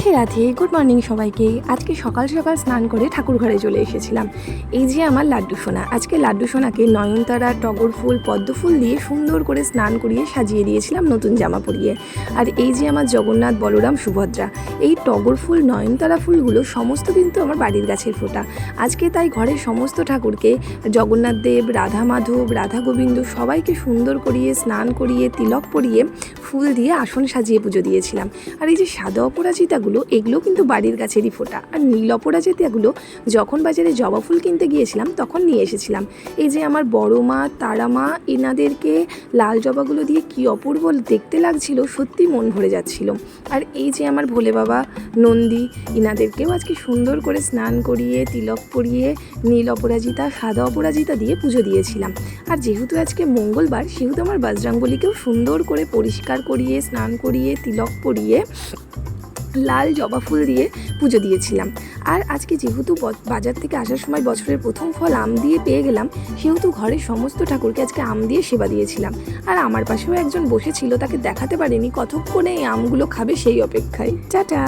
Radhe Radhe, good morning সবাইকে। আজকে সকাল সকাল স্নান করে ঠাকুর ঘরে চলে এসেছিলাম। এই যে আমার লাড্ডু সোনা, আজকে লাড্ডু সোনাকে নয়নতারা, টগর ফুল, পদ্ম ফুল দিয়ে সুন্দর করে স্নান করিয়ে সাজিয়ে দিয়েছিলাম নতুন জামা পরিয়ে। আর এই যে আমার জগন্নাথ, বলরাম, সুভদ্রা, এই টগর ফুল, নয়নতারা ফুলগুলো সমস্ত কিন্তু আমার বাড়ির গাছের ফোঁটা। আজকে তাই ঘরের সমস্ত ঠাকুরকে, জগন্নাথ দেব, রাধা মাধব, রাধা গোবিন্দ সবাইকে সুন্দর করিয়ে স্নান করিয়ে তিলক পরিয়ে ফুল দিয়ে আসন সাজিয়ে পুজো দিয়েছিলাম। আর এই যে সাদা অপরাজিতাগুলো, এগুলো কিন্তু বাড়ির গাছেরই ফোঁটা। আর নীল অপরাজিতাগুলো যখন বাজারে জবা ফুল কিনতে গিয়েছিলাম তখন নিয়ে এসেছিলাম। এই যে আমার বড় মা, তারা মা, এনাদেরকে লাল জবাগুলো দিয়ে কি অপূর্ব দেখতে লাগছিল, সত্যি মন ভরে যাচ্ছিল। আর এই যে আমার ভোলে বাবা, নন্দী, ইনাদেরকেও আজকে সুন্দর করে স্নান করিয়ে তিলক পরিয়ে নীল অপরাজিতা, সাদা অপরাজিতা দিয়ে পুজো দিয়েছিলাম। আর যেহেতু আজকে মঙ্গলবার, সেহেতু আমার বজরংবলীকেও সুন্দর করে পরিষ্কার করিয়ে স্নান করিয়ে তিলক পরিয়ে লাল জবা ফুল দিয়ে পুজো দিয়েছিলাম। আর আজকে যেহেতু বাজার থেকে আসার সময় বছরের প্রথম ফল আম দিয়ে পেয়ে গেলাম, সেহেতু ঘরের সমস্ত ঠাকুরকে আজকে আম দিয়ে সেবা দিয়েছিলাম। আর আমার পাশেও একজন বসেছিল, তাকে দেখাতে পারিনি, কতক্ষণে এই আমগুলো খাবে সেই অপেক্ষায়। টাটা।